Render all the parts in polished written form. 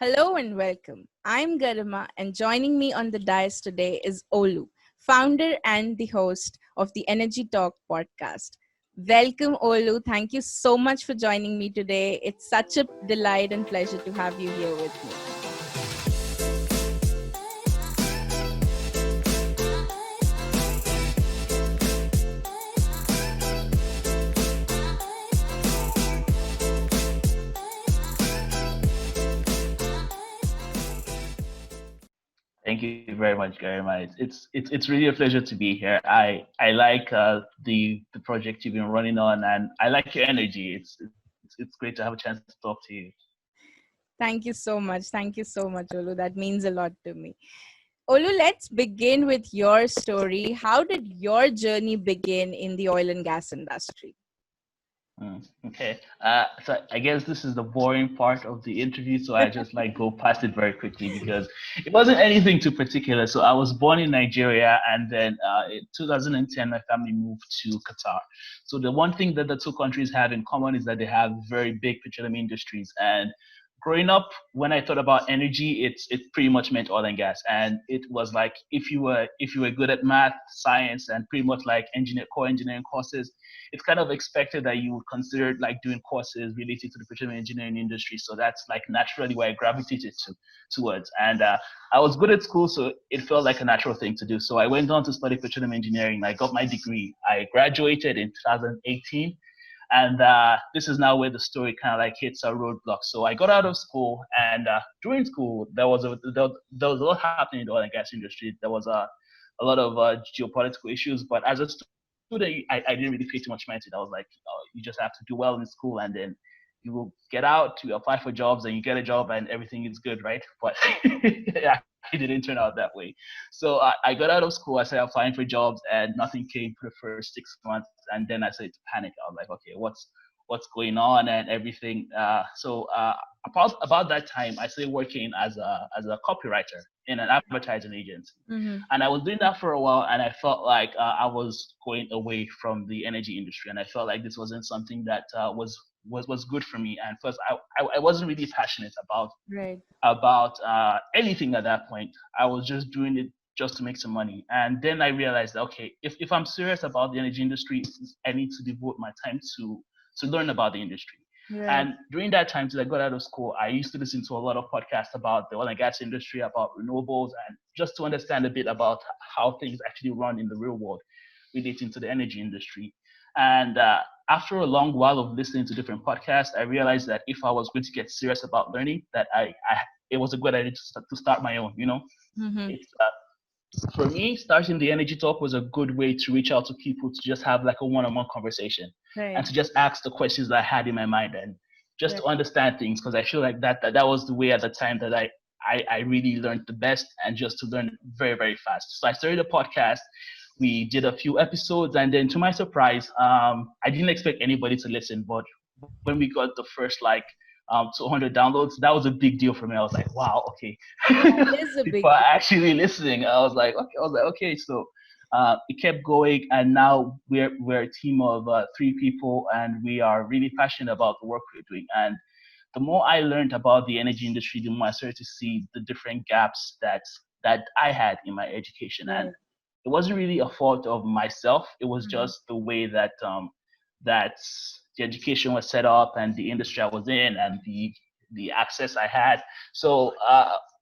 Hello and welcome. I'm Garima, and joining me on the Dais today is Olu, founder and the host of the Energy Talk podcast. Welcome, Olu. Thank you so much for joining me today. It's such a delight and pleasure to have you here with me. Thank you very much, Garima. It's really a pleasure to be here. I like the project you've been running on, and I like your energy. It's great to have a chance to talk to you. Thank you so much. Thank you so much, Olu. That means a lot to me. Olu, let's begin with your story. How did your journey begin in the oil and gas industry? Okay. So I guess this is the boring part of the interview, so I just like go past it very quickly because it wasn't anything too particular. So I was born in Nigeria, and then in 2010, my family moved to Qatar. So the one thing that the two countries have in common is that they have very big petroleum industries. And growing up, when I thought about energy, it pretty much meant oil and gas. And it was like if you were good at math, science, and pretty much like core engineering courses, it's kind of expected that you would consider like doing courses related to the petroleum engineering industry. So that's like naturally where I gravitated towards. And I was good at school, so it felt like a natural thing to do. So I went on to study petroleum engineering. I got my degree. I graduated in 2018. And this is now where the story kind of like hits a roadblock. So I got out of school, and during school there was a lot happening in the oil and gas industry. There was a lot of geopolitical issues, but as a student, I didn't really pay too much mind to it. I was like, oh, you just have to do well in school, and then you will get out to apply for jobs, and you get a job, and everything is good, right? But yeah, it didn't turn out that way. So I got out of school. I started applying for jobs, and nothing came for the first 6 months. And then I started to panic. I was like, okay, what's going on and everything. About that time, I started working as a copywriter in an advertising agency. Mm-hmm. And I was doing that for a while, and I felt like I was going away from the energy industry, and I felt like this wasn't something that was good for me. And first, I wasn't really passionate Right. about anything at that point. I was just doing it just to make some money. And then I realized, okay, if I'm serious about the energy industry, I need to devote my time to learn about the industry. Right. And during that time, till I got out of school, I used to listen to a lot of podcasts about the oil and gas industry, about renewables, and just to understand a bit about how things actually run in the real world relating to the energy industry. And after a long while of listening to different podcasts, I realized that if I was going to get serious about learning, that it was a good idea to start my own. Mm-hmm. It's For me, starting the energy talk was a good way to reach out to people, to just have like a one-on-one conversation, Right. and to just ask the questions that I had in my mind, and just to understand things, because I feel like that was the way at the time that I really learned the best, and just to learn very, very fast. So I started a podcast. We did a few episodes, and then to my surprise, I didn't expect anybody to listen, but when we got the first 200 downloads, that was a big deal for me. I was like, wow, okay. That is a big People are deal. actually listening. I was like, okay. So it kept going, and now we're a team of 3 people, and we are really passionate about the work we're doing. And the more I learned about the energy industry, the more I started to see the different gaps that I had in my education. Right. And it wasn't really a fault of myself. It was Mhm. just the way that the education was set up, and the industry I was in, and the access I had. So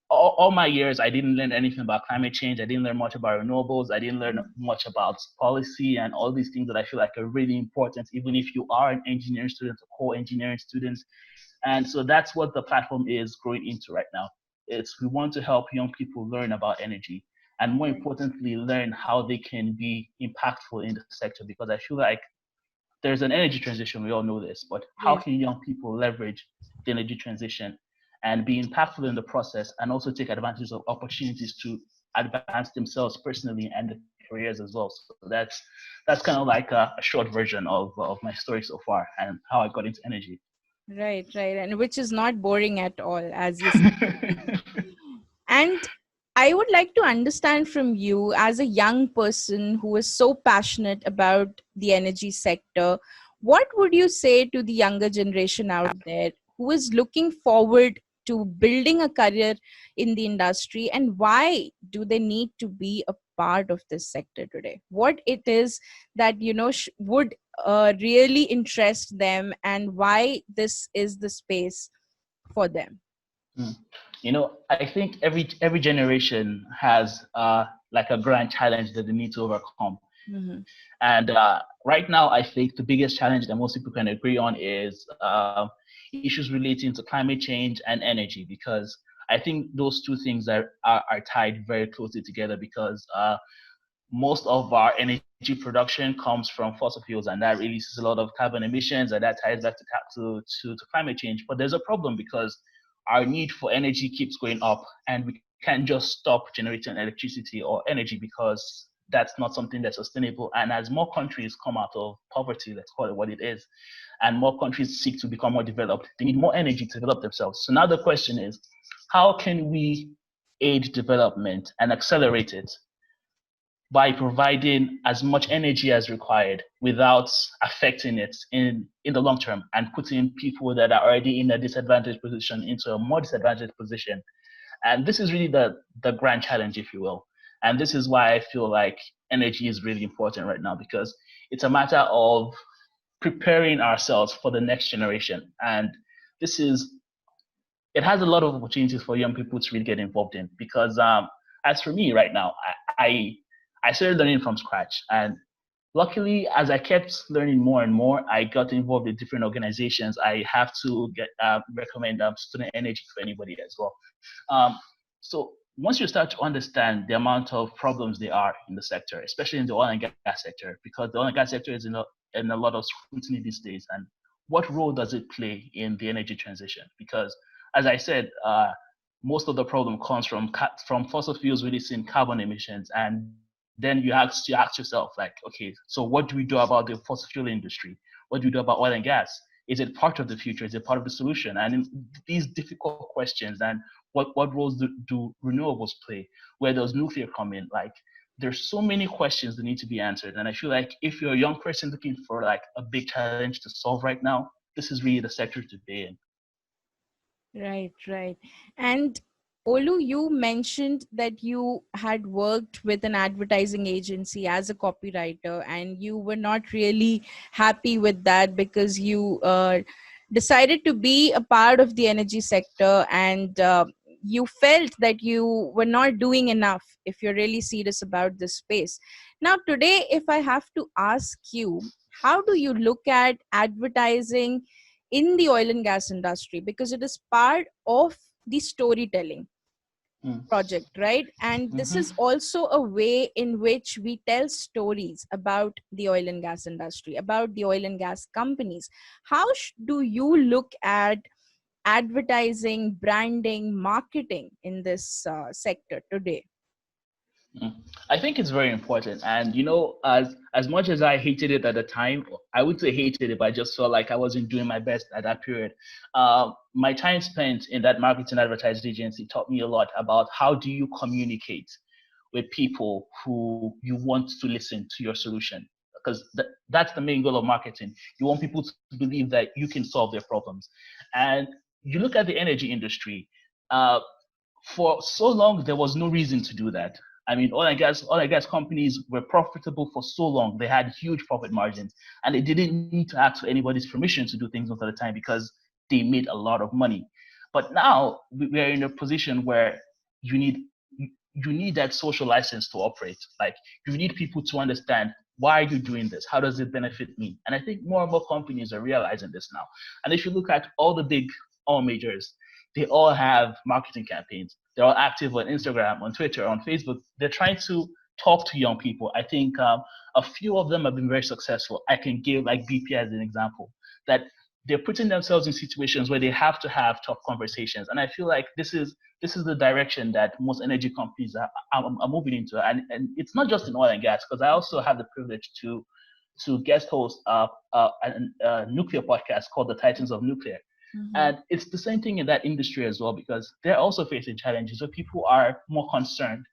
all my years, I didn't learn anything about climate change. I didn't learn much about renewables. I didn't learn much about policy and all these things that I feel like are really important, even if you are an engineering student, a core engineering student. And so that's what the platform is growing into right now. We want to help young people learn about energy, and more importantly, learn how they can be impactful in the sector, because I feel like there's an energy transition. We all know this, but how Yes. can young people leverage the energy transition and be impactful in the process, and also take advantage of opportunities to advance themselves personally and their careers as well? So that's kind of like a short version of my story so far, and how I got into energy. Right. And which is not boring at all, as you said. And I would like to understand from you, as a young person who is so passionate about the energy sector, what would you say to the younger generation out there who is looking forward to building a career in the industry, and why do they need to be a part of this sector today? What it is that would really interest them, and why this is the space for them? Mm. I think every generation has like a grand challenge that they need to overcome. Mm-hmm. And right now, I think the biggest challenge that most people can agree on is issues relating to climate change and energy, because I think those two things are tied very closely together, because most of our energy production comes from fossil fuels, and that releases a lot of carbon emissions, and that ties back to climate change. But there's a problem, because our need for energy keeps going up, and we can't just stop generating electricity or energy, because that's not something that's sustainable. And as more countries come out of poverty, let's call it what it is, and more countries seek to become more developed, they need more energy to develop themselves. So now the question is, how can we aid development and accelerate it by providing as much energy as required without affecting it in the long term, and putting people that are already in a disadvantaged position into a more disadvantaged position. And this is really the grand challenge, if you will. And this is why I feel like energy is really important right now, because it's a matter of preparing ourselves for the next generation. And this is it has a lot of opportunities for young people to really get involved in, because as for me right now, I started learning from scratch. And luckily, as I kept learning more and more, I got involved in different organizations. I have to get recommend student energy for anybody as well. um, so once you start to understand the amount of problems there are in the sector, especially in the oil and gas sector, because the oil and gas sector is in a lot of scrutiny these days, and what role does it play in the energy transition? Because, as I said, most of the problem comes from fossil fuels releasing carbon emissions, and then you ask yourself, like, okay, so what do we do about the fossil fuel industry? What do we do about oil and gas? Is it part of the future? Is it part of the solution? And in these difficult questions, and what roles do renewables play? Where does nuclear come in? Like, there's so many questions that need to be answered. And I feel like if you're a young person looking for like a big challenge to solve right now, this is really the sector to be in. Right, right. And Olu, you mentioned that you had worked with an advertising agency as a copywriter, and you were not really happy with that because you decided to be a part of the energy sector, and you felt that you were not doing enough if you're really serious about this space. Now, today, if I have to ask you, how do you look at advertising in the oil and gas industry, because it is part of the storytelling Mm. project, right? And this Mm-hmm. is also a way in which we tell stories about the oil and gas industry, about the oil and gas companies. How do you look at advertising, branding, marketing in this sector today? Mm. I think it's very important. And as much as I hated it at the time, I would say hated it, but I just felt like I wasn't doing my best at that period. My time spent in that marketing advertising agency taught me a lot about how do you communicate with people who you want to listen to your solution. Because that's the main goal of marketing. You want people to believe that you can solve their problems. And you look at the energy industry. Uh, for so long there was no reason to do that. I mean, oil and gas companies were profitable for so long. They had huge profit margins, and they didn't need to ask for anybody's permission to do things most of the time, because they made a lot of money. But now we are in a position where you need you need that social license to operate. Like, you need people to understand, why are you doing this? How does it benefit me? And I think more and more companies are realizing this now. And if you look at all the big oil majors, they all have marketing campaigns. They're all active on Instagram, on Twitter, on Facebook. They're trying to talk to young people. I think a few of them have been very successful. I can give like BP as an example, that they're putting themselves in situations where they have to have tough conversations. And I feel like this is the direction that most energy companies are moving into. And it's not just in oil and gas, because I also have the privilege to guest host a nuclear podcast called The Titans of Nuclear. Mhm. And it's the same thing in that industry as well, because they're also facing challenges where people are more concerned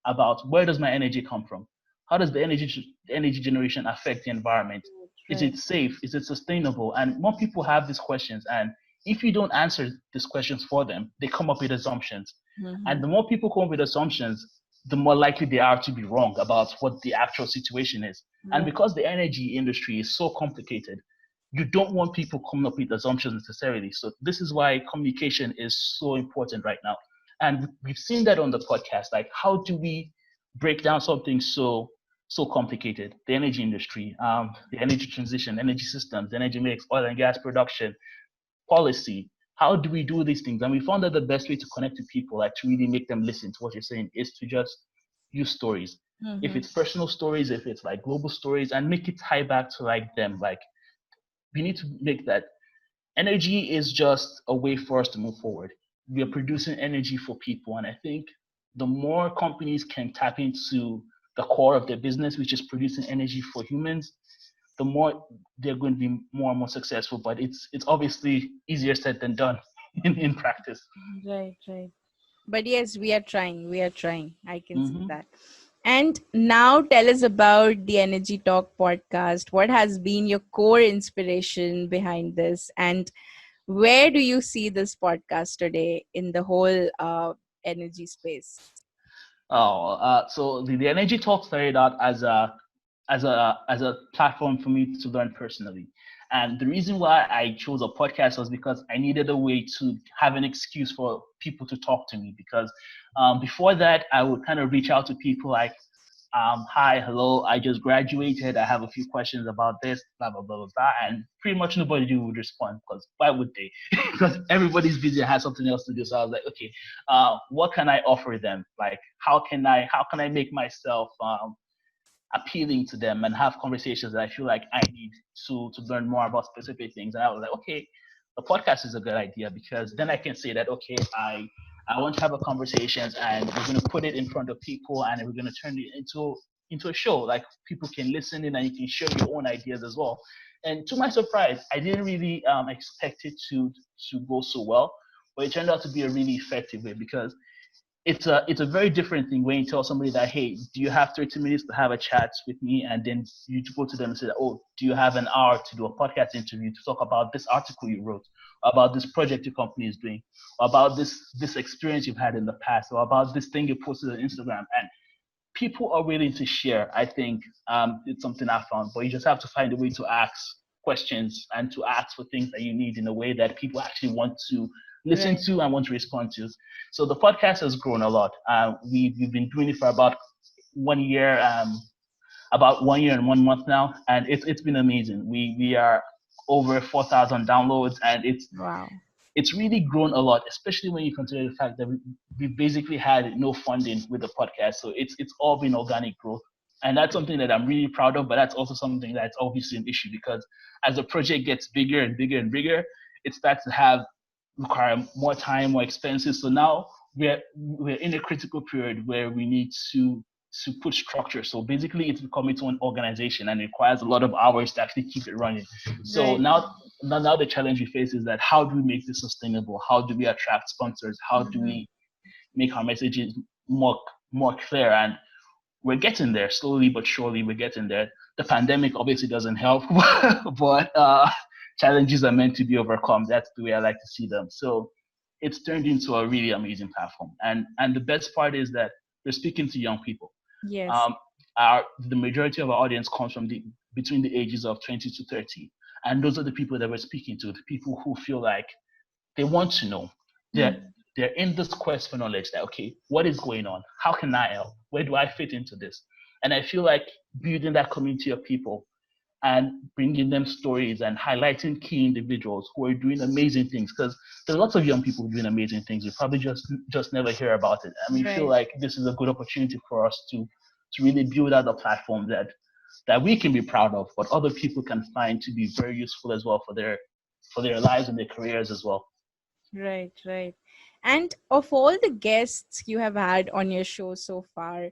about, where does my energy come from? How does the energy generation affect the environment? Is Right. it safe? Is it sustainable? And more people have these questions. And if you don't answer these questions for them, they come up with assumptions. And Mm-hmm. the more people come up with assumptions, the more likely they are to be wrong about what the actual situation is. And Right. because the energy industry is so complicated, you don't want people coming up with assumptions necessarily. So this is why communication is so important right now. And we've seen that on the podcast. Like, how do we break down something so complicated? The energy industry, the energy transition, energy systems, energy mix, oil and gas production, policy. How do we do these things? And we found that the best way to connect to people, like to really make them listen to what you're saying, is to just use stories. If Mm-hmm. it's personal stories, if it's like global stories, and make it tie back to like them. Like, we need to make that energy is just a way for us to move forward. We are producing energy for people. And I think the more companies can tap into the core of their business, which is producing energy for humans, the more they're going to be more and more successful. But it's obviously easier said than done in practice. Right, right. But yes, we are trying. We are trying. I can see Hmm. that. And now tell us about the Energy Talk podcast. What has been your core inspiration behind this? And where do you see this podcast today in the whole energy space? So the Energy Talk started out as a platform for me to learn personally. And the reason why I chose a podcast was because I needed a way to have an excuse for people to talk to me. Because before that, I would kind of reach out to people like, hi, hello, I just graduated. I have a few questions about this, blah, blah, blah, blah, blah. And pretty much nobody would respond because why would they? Because everybody's busy and has something else to do. So I was like, okay, what can I offer them? Like, how can I make myself appealing to them and have conversations that I feel like I need to learn more about specific things. And I was like, okay, the podcast is a good idea because then I can say that okay, I want to have a conversations and we're going to put it in front of people and we're going to turn it into a show. Like people can listen in and you can share your own ideas as well. And to my surprise, I didn't really expect it to go so well, but it turned out to be a really effective way because it's a very different thing when you tell somebody that, hey, do you have 30 minutes to have a chat with me, and then you go to them and say, oh, do you have an hour to do a podcast interview to talk about this article you wrote, about this project your company is doing, or about this experience you've had in the past, or about this thing you posted on Instagram, and people are willing to share. I think it's something I found, but you just have to find a way to ask questions and to ask for things that you need in a way that people actually want to listen Right. to and want to respond to. So the podcast has grown a lot. We've been doing it for 1 year, about 1 year and 1 month now, and it's been amazing. We are over 4,000 downloads, and Wow. it's really grown a lot, especially when you consider the fact that we basically had no funding with the podcast. So it's all been organic growth. And that's something that I'm really proud of, but that's also something that's obviously an issue because as the project gets bigger and bigger and bigger, it starts to require more time, more expenses. So now we're in a critical period where we need to put structure. So basically it's becoming to an organization and it requires a lot of hours to actually keep it running. So Right. now the challenge we face is that how do we make this sustainable? How do we attract sponsors? How do Mm-hmm. we make our messages more clear? And we're getting there slowly but surely. We're getting there. The pandemic obviously doesn't help, but challenges are meant to be overcome. That's the way I like to see them. So it's turned into a really amazing platform. And the best part is that we're speaking to young people. Yes. Um, the majority of our audience comes from between the ages of 20 to 30, and those are the people that we're speaking to. The people who feel like they want to know. They're Mm. they're in this quest for knowledge. That okay, what is going on? How can I help? Where do I fit into this? And I feel like building that community of people and bringing them stories and highlighting key individuals who are doing amazing things because there's lots of young people doing amazing things. We probably just never hear about it. And we feel Right. like this is a good opportunity for us to really build out a platform that we can be proud of, but other people can find to be very useful as well for their lives and their careers as well. Right. Right. And of all the guests you have had on your show so far,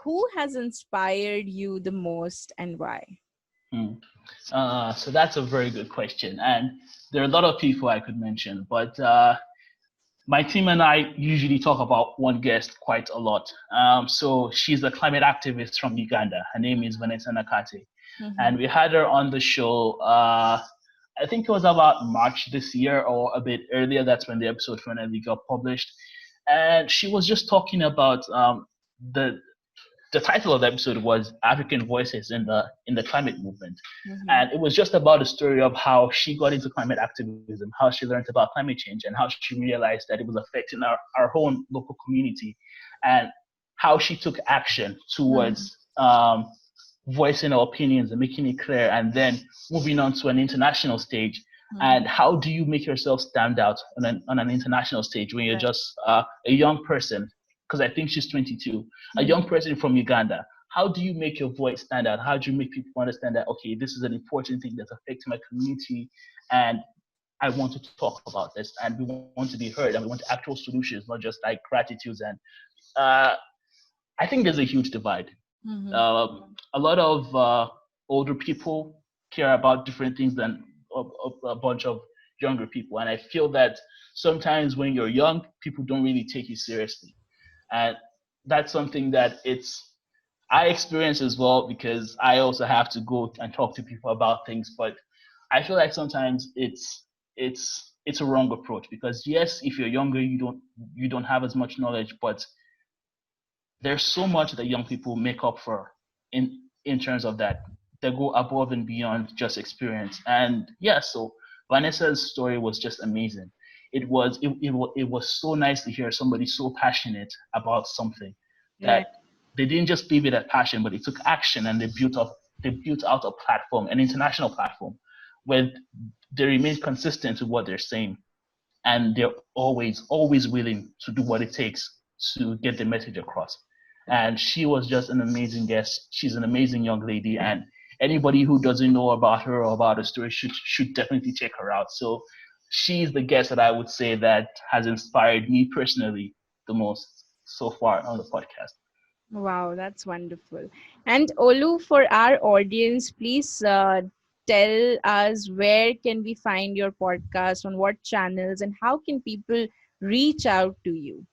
who has inspired you the most and why? Hmm. So that's a very good question, and there are a lot of people I could mention, but my team and I usually talk about one guest quite a lot. So she's a climate activist from Uganda. Her name is Vanessa Nakate, Mm-hmm. and we had her on the show I think it was about March this year or a bit earlier. That's when the episode finally got published, and she was just talking about the the title of the episode was African Voices in the climate movement. Mm-hmm. And it was just about the story of how she got into climate activism, how she learned about climate change, and how she realized that it was affecting our own local community, and how she took action Mm-hmm. towards voicing her opinions and making it clear, and then moving on to an international stage. And how do you make yourself stand out on an international stage when you're Right. just a young person? Because I think she's 22, a Mm-hmm. young person from Uganda. How do you make your voice stand out? How do you make people understand that, okay, this is an important thing that's affecting my community, and I want to talk about this, and we want to be heard, and we want actual solutions, not just like gratitudes. And uh, I think there's a huge divide. Mm-hmm. A lot of older people care about different things than a bunch of younger people, and I feel that sometimes when you're young, people don't really take you seriously, and that's something that it's I experience as well, because I also have to go and talk to people about things. But I feel like sometimes it's a wrong approach, because yes, if you're younger, you don't have as much knowledge, but there's so much that young people make up for in terms of that. They go above and beyond just experience. And yeah, so Vanessa's story was just amazing. It was so nice to hear somebody so passionate about something, Right. that they didn't just leave it at passion, but they took action, and they built out a platform, an international platform, where they remain consistent with what they're saying, and they're always willing to do what it takes to get the message across. And she was just an amazing guest. She's an amazing young lady, and anybody who doesn't know about her or about her story should definitely check her out. So she's the guest that I would say that has inspired me personally the most so far on the podcast. Wow, that's wonderful. And Olu, for our audience, please tell us where can we find your podcast, on what channels, and how can people reach out to you?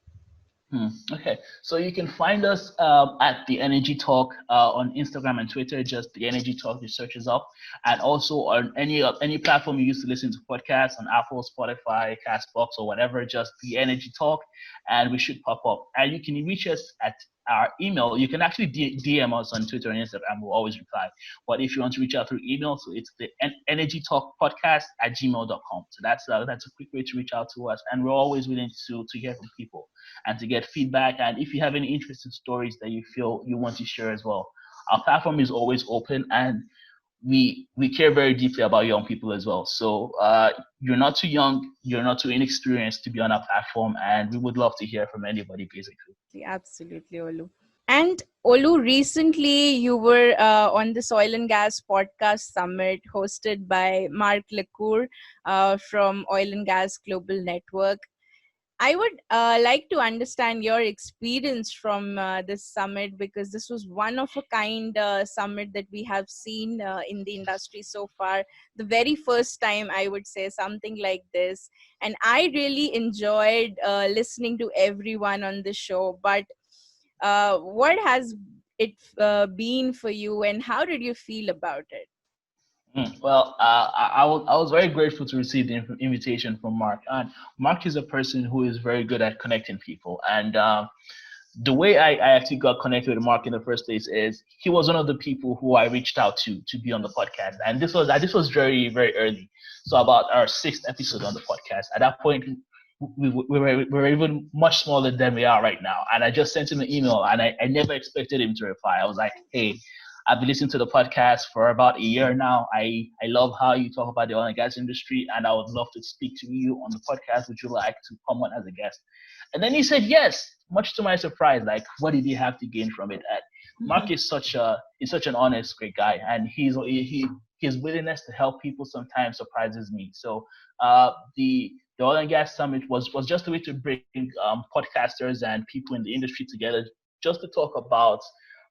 Okay, so you can find us at the Energy Talk on Instagram and Twitter. Just the Energy Talk, the search is up, and also on any platform you use to listen to podcasts, on Apple, Spotify, Castbox, or whatever. Just the Energy Talk, and we should pop up. And you can reach us at our email. You can actually DM us on Twitter and Instagram. We'll always reply. But if you want to reach out through email, so it's the Energy Talk Podcast at gmail.com. So that's a quick way to reach out to us, and we're always willing to hear from people and to get feedback. And if you have any interesting stories that you feel you want to share as well, our platform is always open, and we care very deeply about young people as well. So you're not too young, you're not too inexperienced to be on our platform, and we would love to hear from anybody basically. Absolutely, Olu. And Olu, recently you were on the Oil and Gas Podcast Summit hosted by Mark Lecour from Oil and Gas Global Network. I would like to understand your experience from this summit, because this was one of a kind summit that we have seen in the industry so far. The very first time, I would say, something like this. And I really enjoyed listening to everyone on the show. But what has it been for you, and how did you feel about it? Well, I was very grateful to receive the invitation from Mark. And Mark is a person who is very good at connecting people. And the way I actually got connected with Mark in the first place is he was one of the people who I reached out to be on the podcast, and this was very early, so about our sixth episode on the podcast. At that point, we were even much smaller than we are right now, and I just sent him an email, and I never expected him to reply. I was like, hey. I've been listening to the podcast for about a year now. I love how you talk about the oil and gas industry, and I would love to speak to you on the podcast. Would you like to come on as a guest? And then he said yes, much to my surprise. Like, what did he have to gain from it? And Mark is such an honest, great guy, and his willingness to help people sometimes surprises me. So the oil and gas summit was just a way to bring podcasters and people in the industry together, just to talk about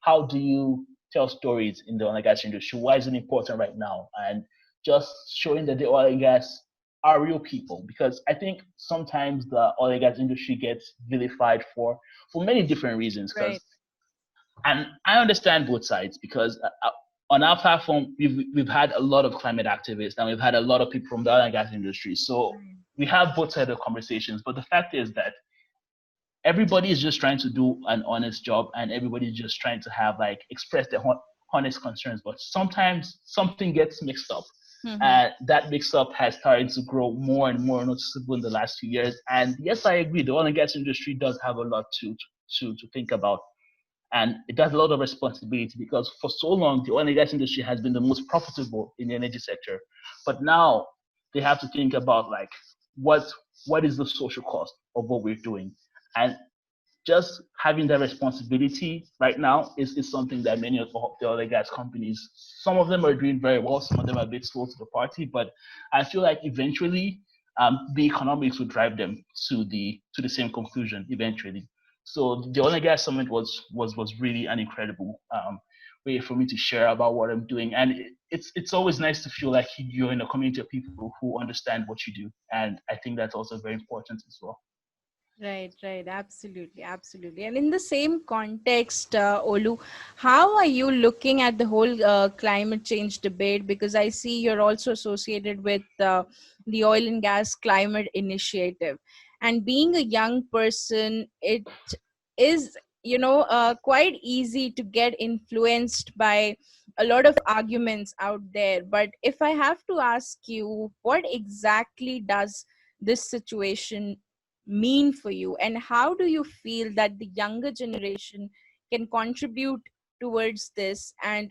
how do you tell stories in the oil and gas industry, why is it important right now, and just showing that the oil and gas are real people, because I think sometimes the oil and gas industry gets vilified for many different reasons. Right. Because and I understand both sides, because on our platform, we've had a lot of climate activists and we've had a lot of people from the oil and gas industry. So we have both sides of conversations. But the fact is that everybody is just trying to do an honest job and everybody's just trying to have like express their honest concerns. But sometimes something gets mixed up. Mm-hmm. That mix up has started to grow more and more noticeable in the last few years. And yes, I agree. The oil and gas industry does have a lot to think about, and it has a lot of responsibility because for so long the oil and gas industry has been the most profitable in the energy sector, but now they have to think about like what what is the social cost of what we're doing, and just having that responsibility right now is something that many of the oil and gas companies, some of them are doing very well, some of them are a bit slow to the party, but I feel like eventually the economics would drive them to the same conclusion eventually. So the oil and gas summit was really an incredible way for me to share about what I'm doing, and it's always nice to feel like you're in a community of people who understand what you do, and I think that's also very important as well. Right, right, absolutely, absolutely. And in the same context, Olu, how are you looking at the whole climate change debate? Because I see you're also associated with the Oil and Gas Climate Initiative. And being a young person, it is, quite easy to get influenced by a lot of arguments out there. But if I have to ask you, what exactly does this situation mean for you, and how do you feel that the younger generation can contribute towards this, and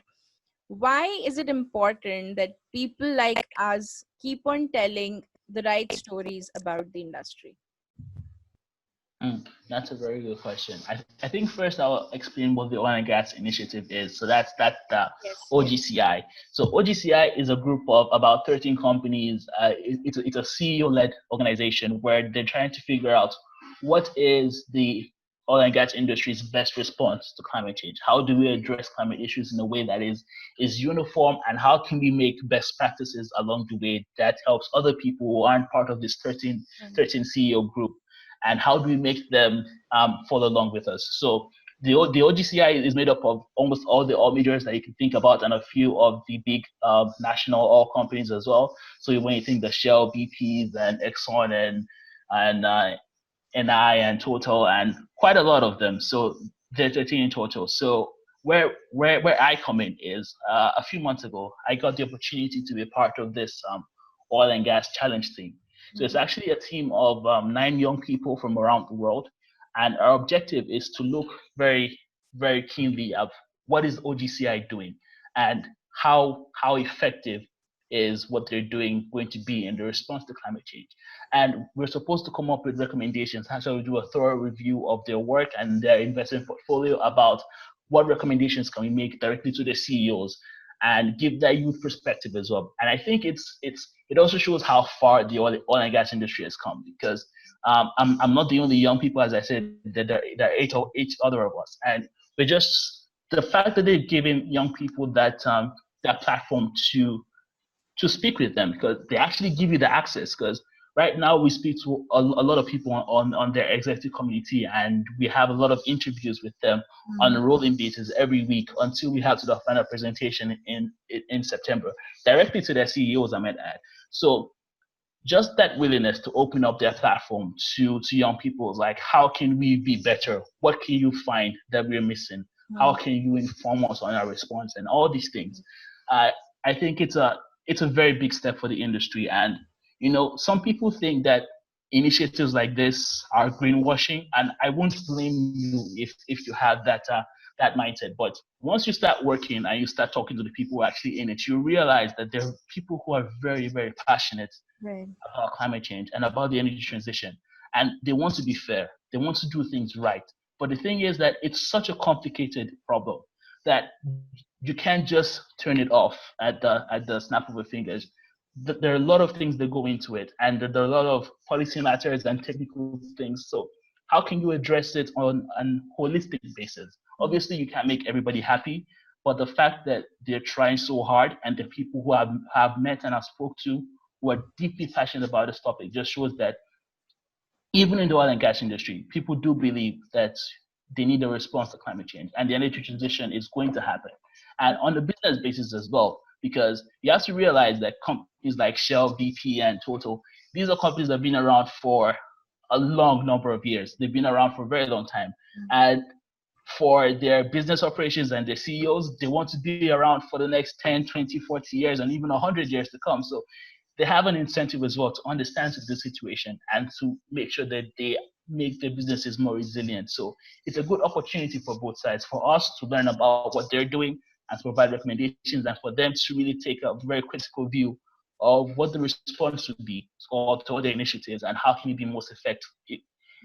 why is it important that people like us keep on telling the right stories about the industry? That's a very good question. I think first I'll explain what the Oil and Gas Initiative is. So that's the Yes, yes. OGCI. So OGCI is a group of about 13 companies. It's a CEO-led organization where they're trying to figure out what is the oil and gas industry's best response to climate change. How do we address climate issues in a way that is uniform, and how can we make best practices along the way that helps other people who aren't part of this 13 CEO group, and how do we make them follow along with us? So the OGCI is made up of almost all the oil majors that you can think about, and a few of the big national oil companies as well. So when you think the Shell, BPs, and Exxon, and NI and Total, and quite a lot of them. So there's 13 in total. So where I come in is a few months ago, I got the opportunity to be a part of this oil and gas challenge team. So it's actually a team of 9 young people from around the world, and our objective is to look very keenly at what is OGCI doing and how effective is what they're doing going to be in the response to climate change. And we're supposed to come up with recommendations. So we do a thorough review of their work and their investment portfolio about what recommendations can we make directly to the CEOs and give that youth perspective as well. And I think it also shows how far the oil and gas industry has come, because I'm not the only young people, as I said, there are eight other of us, and we're just the fact that they've given young people that platform to speak with them, because they actually give you the access. Because right now we speak to a lot of people on their executive community, and we have a lot of interviews with them on a rolling basis every week until we have to the final presentation in September, directly to their CEOs, I might add. So just that willingness to open up their platform to young people, like how can we be better, what can you find that we're missing, how can you inform us on our response, and all these things. uh, I think it's a very big step for the industry. And some people think that initiatives like this are greenwashing, and I won't blame you if you have that mindset. But once you start working and you start talking to the people who are actually in it, you realize that there are people who are very passionate Right. about climate change and about the energy transition. And they want to be fair, they want to do things right. But the thing is that it's such a complicated problem that you can't just turn it off at the snap of a fingers. There are a lot of things that go into it, and there are a lot of policy matters and technical things. So how can you address it on an holistic basis? Obviously, you can't make everybody happy, but the fact that they're trying so hard, and the people who have met and have spoke to who are deeply passionate about this topic, just shows that even in the oil and gas industry, people do believe that they need a response to climate change, and the energy transition is going to happen. And on the business basis as well, because you have to realize that companies like Shell, BP, and Total, these are companies that have been around for a long number of years. They've been around for a very long time. And for their business operations and their CEOs, they want to be around for the next 10, 20, 40 years, and even 100 years to come. So they have an incentive as well to understand the situation and to make sure that they make their businesses more resilient. So it's a good opportunity for both sides, for us to learn about what they're doing and to provide recommendations, and for them to really take a very critical view of what the response would be or to other initiatives and how can we be most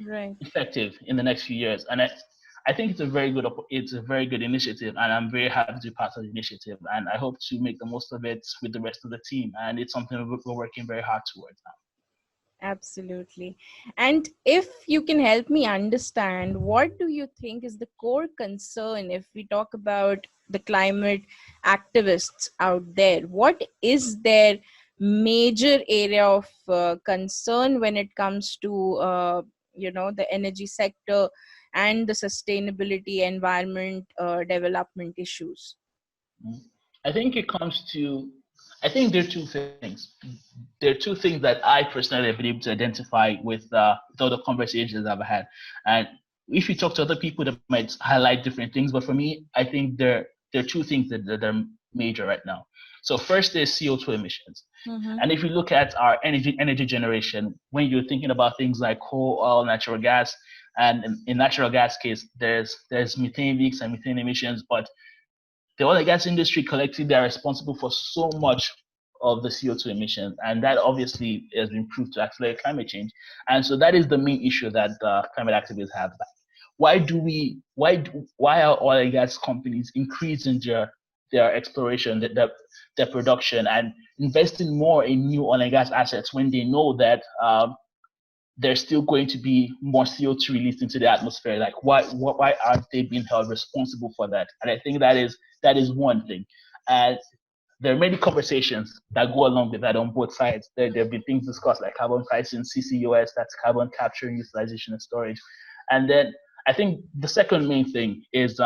Right. effective in the next few years. And I think it's a very good initiative, and I'm very happy to be part of the initiative. And I hope to make the most of it with the rest of the team. And it's something we're working very hard towards now. Absolutely. And if you can help me understand, what do you think is the core concern if we talk about the climate activists out there? What is their major area of concern when it comes to, the energy sector and the sustainability, environment, development issues? Mm. I think it comes to, I think there are two things. There are two things that I personally have been able to identify with all the conversations I've had. And if you talk to other people, they might highlight different things. But for me, I think there are two things that are major right now. So first is CO2 emissions. Mm-hmm. And if you look at our energy generation, when you're thinking about things like coal, oil, natural gas, and in natural gas case, there's methane leaks and methane emissions, but the oil and gas industry collectively are responsible for so much of the CO2 emissions, and that obviously has been proved to accelerate climate change. And so that is the main issue that climate activists have. Why are oil and gas companies increasing their exploration, their production, and investing more in new oil and gas assets when they know that there's still going to be more CO2 released into the atmosphere? Like, why aren't they being held responsible for that? And I think that is one thing. And there are many conversations that go along with that on both sides. There have been things discussed like carbon pricing, CCUS, that's carbon capture, utilization, and storage. And then I think the second main thing is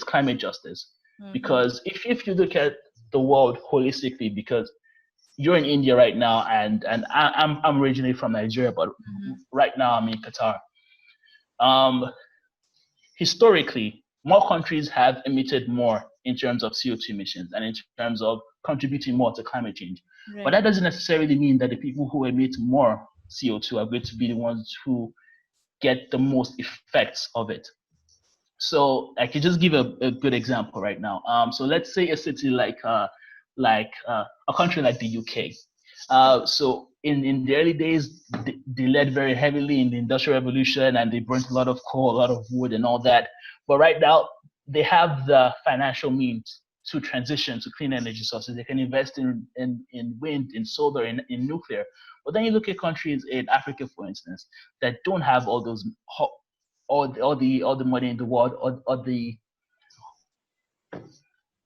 climate justice. Mm-hmm. Because if you look at the world holistically, because you're in India right now, and I'm originally from Nigeria, but right now I'm in Qatar. Um, Historically, more countries have emitted more in terms of CO2 emissions and in terms of contributing more to climate change. But that Right. doesn't necessarily mean that the people who emit more CO2 are going to be the ones who get the most effects of it. So I can just give a good example right now. So let's say a city like a country like the UK. So in the early days, they led very heavily in the industrial revolution, and they burnt a lot of coal, a lot of wood, and all that. But right now, they have the financial means to transition to clean energy sources. They can invest in wind, in solar, in nuclear. But then you look at countries in Africa, for instance, that don't have all those all the money in the world, or the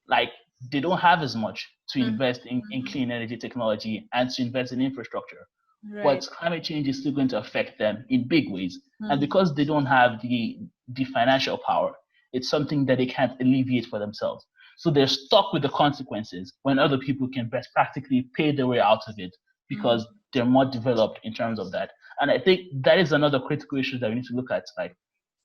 like they don't have as much to Mhm. invest in clean energy technology and to invest in infrastructure. Right. But climate change is still going to affect them in big ways. And Mhm. because they don't have the financial power, it's something that they can't alleviate for themselves. So they're stuck with the consequences when other people can best practically pay their way out of it Mhm. because they're more developed in terms of that. And I think that is another critical issue that we need to look at. Like,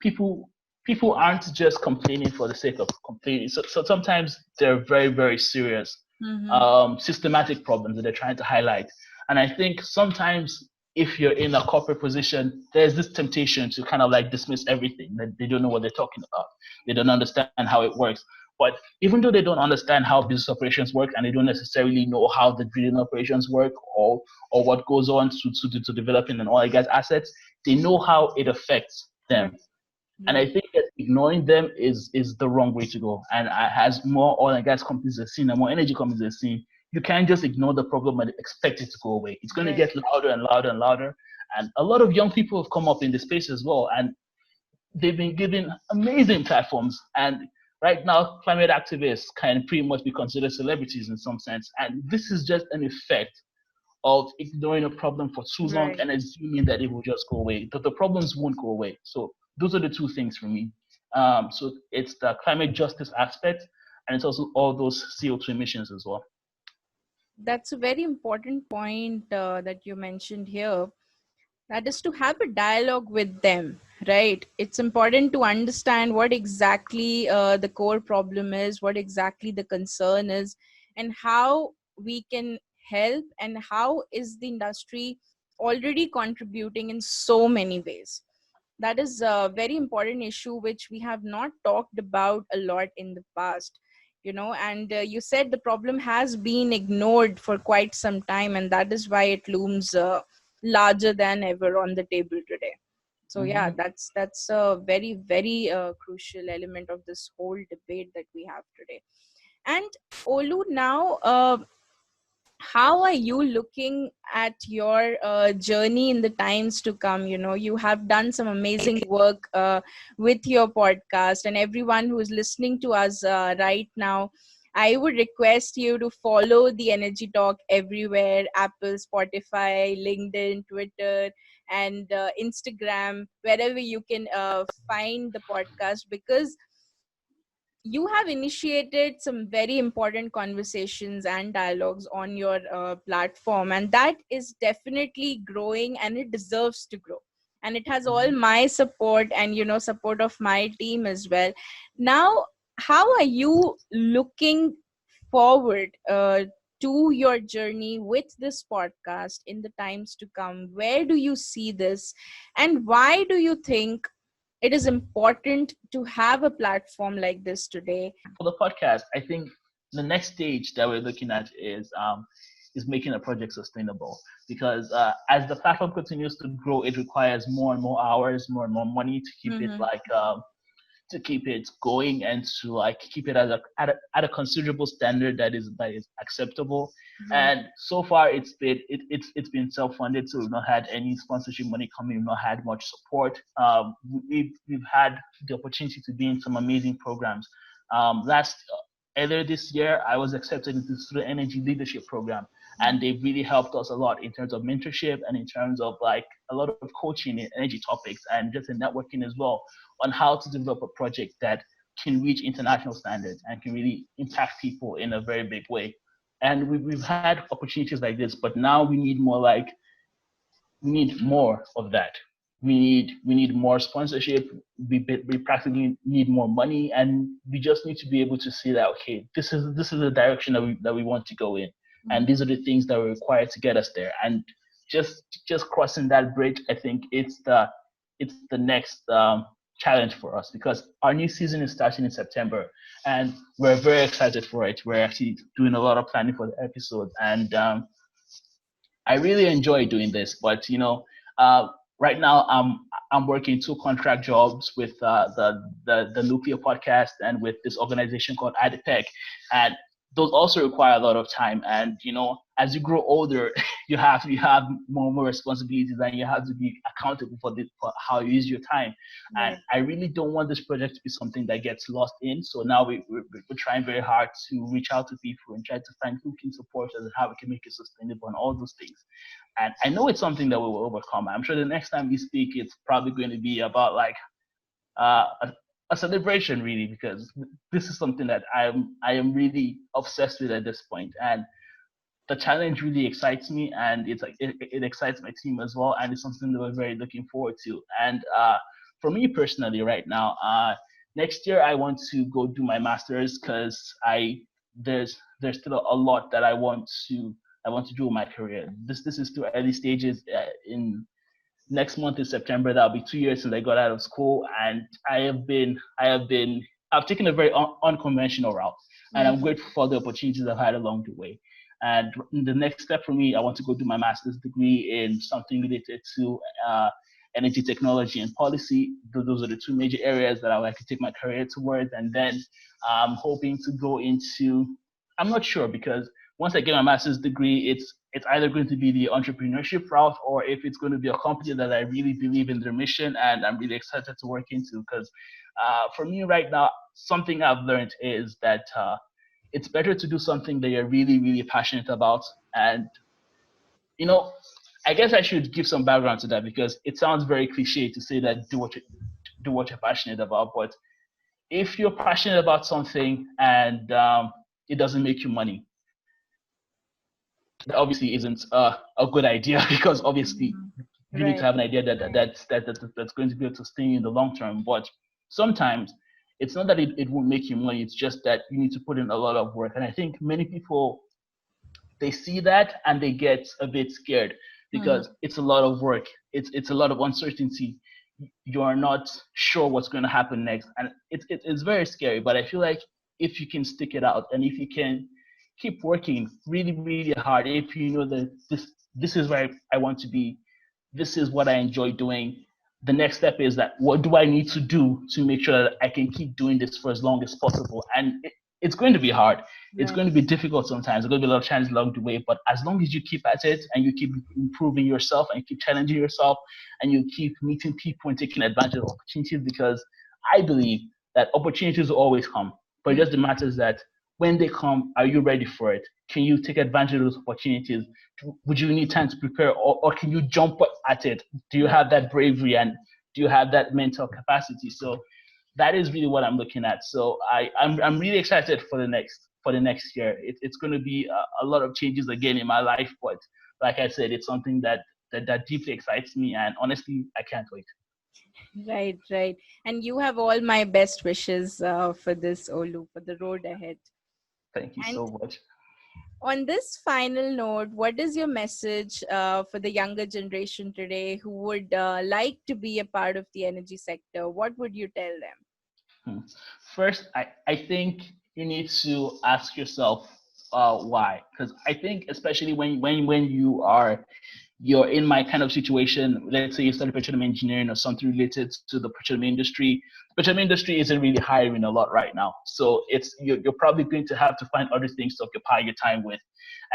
people people aren't just complaining for the sake of complaining. So sometimes they're very, very serious, Mhm. systematic problems that they're trying to highlight. And I think sometimes if you're in a corporate position, there's this temptation to kind of like dismiss everything, that they don't know what they're talking about. They don't understand how it works. But even though they don't understand how business operations work, and they don't necessarily know how the drilling operations work, or what goes on to developing an oil and gas assets, they know how it affects Right. them. And I Right. think that ignoring them is the wrong way to go. And as more oil and gas companies are seen and more energy companies are seen, you can't just ignore the problem and expect it to go away. It's going to Right. get louder and louder and louder. And a lot of young people have come up in the space as well, and they've been given amazing platforms. And right now, climate activists can pretty much be considered celebrities in some sense. And this is just an effect of ignoring a problem for too long Right. and assuming that it will just go away. But the problems won't go away. So those are the two things for me. So it's the climate justice aspect, and it's also all those CO2 emissions as well. That's a very important point that you mentioned here. That is to have a dialogue with them, right? It's important to understand what exactly the core problem is, what exactly the concern is, and how we can help, and how is the industry already contributing in so many ways. That is a very important issue which we have not talked about a lot in the past, and you said the problem has been ignored for quite some time, and that is why it looms larger than ever on the table today. So yeah, Hmm. that's a very very crucial element of this whole debate that we have today. And Olu, now how are you looking at your journey in the times to come? You have done some amazing work with your podcast, and everyone who is listening to us right now, I would request you to follow the Energy Talk everywhere: Apple, Spotify, LinkedIn, Twitter, and Instagram, wherever you can find the podcast, because you have initiated some very important conversations and dialogues on your platform, and that is definitely growing, and it deserves to grow, and it has all Hmm. my support, and support of my team as well. Now, how are you looking forward to your journey with this podcast in the times to come? Where do you see this, and why do you think it is important to have a platform like this today? For the podcast, I think the next stage that we're looking at is making a project sustainable, because as the platform continues to grow, it requires more and more hours, more and more money to keep it Mm-hmm. like to keep it going, and to like keep it at a considerable standard that is acceptable. Right. And so far it's been self-funded, so we've not had any sponsorship money coming, we've not had much support. We've had the opportunity to be in some amazing programs. Last Earlier this year, I was accepted into the Student Energy Leadership Program, and they really helped us a lot in terms of mentorship and in terms of like a lot of coaching in energy topics and just in networking as well, on how to develop a project that can reach international standards and can really impact people in a very big way. And we've had opportunities like this, but now we need more, like we need more of that. We need more sponsorship. We practically need more money, and we just need to be able to see that, okay, this is the direction that we want to go in, and these are the things that are required to get us there. And just crossing that bridge, I think it's the next challenge for us, because our new season is starting in September, and we're very excited for it. We're actually doing a lot of planning for the episodes, and I really enjoy doing this, but uh, right now I'm working two contract jobs with the Nuclear Podcast and with this organization called IDPEC, and those also require a lot of time. And as you grow older, you have more and more responsibilities, and you have to be accountable for how you use your time. And Right. I really don't want this project to be something that gets lost in. So now we're trying very hard to reach out to people and try to find who can support us and how we can make it sustainable and all those things. And I know it's something that we will overcome. I'm sure the next time we speak, it's probably going to be about like a celebration, really, because this is something that I am really obsessed with at this point. And the challenge really excites me, and it's like it excites my team as well, and it's something that we're very looking forward to. And for me personally, right now, next year I want to go do my masters, because there's still a lot that I want to do in my career. This is still early stages. In next month in September, that'll be 2 years since I got out of school, and I've taken a very unconventional route, and I'm Mm-hmm. grateful for the opportunities I've had along the way. And the next step for me, I want to go do my master's degree in something related to energy technology and policy. Those are the two major areas that I would like to take my career towards. And then I'm hoping to go into, I'm not sure, because once I get my master's degree, it's either going to be the entrepreneurship route, or if it's going to be a company that I really believe in their mission and I'm really excited to work into. Because for me right now, something I've learned is that it's better to do something that you're really, really passionate about. And you know, I guess I should give some background to that, because it sounds very cliche to say that do what you're passionate about. But if you're passionate about something and it doesn't make you money, that obviously isn't a good idea because obviously Mhm. you need to Right, have an idea that's going to be able to sustain you in the long term. But sometimes it's not that it won't make you money. It's just that you need to put in a lot of work. And I think many people, they see that and they get a bit scared Mhm. because it's a lot of work. It's a lot of uncertainty. You are not sure what's going to happen next, and it's very scary. But I feel like if you can stick it out and if you can keep working really really hard, if you know that this is where I want to be, this is what I enjoy doing. The next step is that what do I need to do to make sure that I can keep doing this for as long as possible? And it's going to be hard. It's Right. going to be difficult sometimes. There's going to be a lot of challenges along the way. But as long as you keep at it and you keep improving yourself and you keep challenging yourself and you keep meeting people and taking advantage of opportunities, because I believe that opportunities will always come. But it Mhm. just matters that when they come, are you ready for it? Can you take advantage of those opportunities? Would you need time to prepare, or can you jump at it? Do you Right. have that bravery and do you have that mental capacity? So that is really what I'm looking at. So I'm really excited for the next year. It's going to be a lot of changes again in my life, but like I said, it's something that deeply excites me, and honestly, I can't wait. Right, right. And you have all my best wishes for this, Olu, for the road ahead. Thank you And so much. on this final note, what is your message for the younger generation today who would like to be a part of the energy sector? What would you tell them? Hmm. First, I think you need to ask yourself why. Because I think especially when you're in my kind of situation, let's say you study petroleum engineering or something related to the petroleum industry. The petroleum industry isn't really hiring a lot right now. So you're probably going to have to find other things to occupy your time with.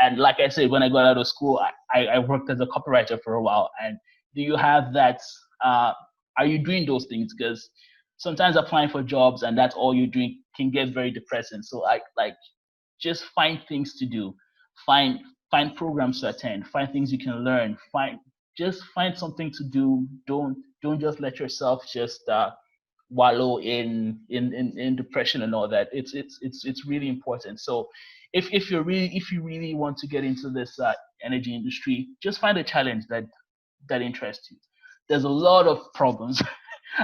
And like I said, when I got out of school, I worked as a copywriter for a while. And do you have that? Uh, are you doing those things? Because sometimes applying for jobs and that's all you're doing can get very depressing. So like just find things to do, find find programs to attend, find things you can learn, find something to do. Don't just let yourself just wallow in depression and all that. It's really important. So if you really want to get into this energy industry, just find a challenge that interests you. There's a lot of problems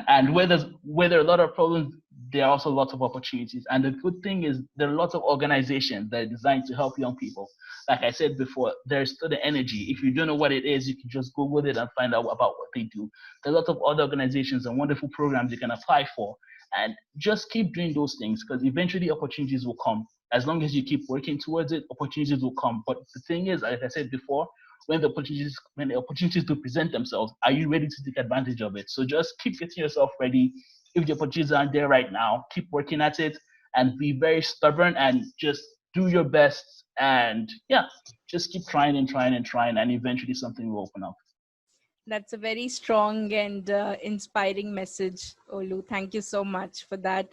and where there are a lot of problems, there are also lots of opportunities. And the good thing is there are lots of organizations that are designed to help young people. Like I said before, there's still the energy. If you don't know what it is, you can just Google it and find out about what they do. There are lots of other organizations and wonderful programs you can apply for. And just keep doing those things because eventually opportunities will come. As long as you keep working towards it, opportunities will come. But the thing is, like I said before, when the opportunities do present themselves, are you ready to take advantage of it? So just keep getting yourself ready. If the opportunities aren't there right now, keep working at it and be very stubborn and just do your best. And yeah, just keep trying and trying and trying, and eventually something will open up. That's a very strong and inspiring message, Olu. Thank you so much for that.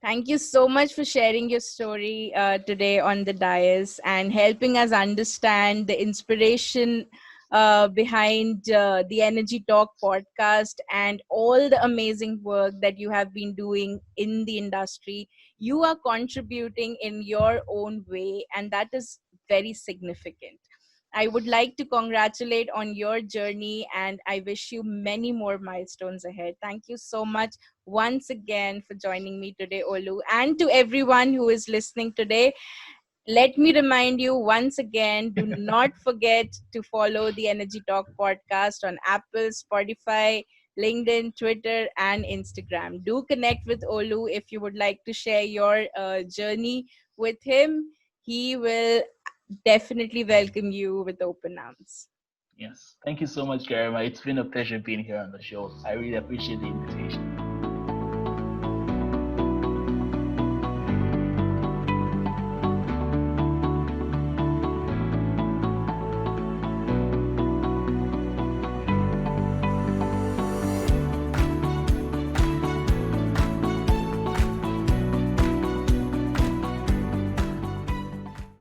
Thank you so much for sharing your story today on the Dais and helping us understand the inspiration behind the Energy Talk podcast and all the amazing work that you have been doing in the industry. You are contributing in your own way, and that is very significant. I would like to congratulate on your journey and I wish you many more milestones ahead. Thank you so much once again for joining me today, Olu. And to everyone who is listening today, let me remind you once again, do not forget to follow the Energy Talk podcast on Apple, Spotify, LinkedIn, Twitter, and Instagram. Do connect with Olu if you would like to share your journey with him. He will definitely welcome you with open arms. Yes. Thank you so much, Garima. It's been a pleasure being here on the show. I really appreciate the invitation.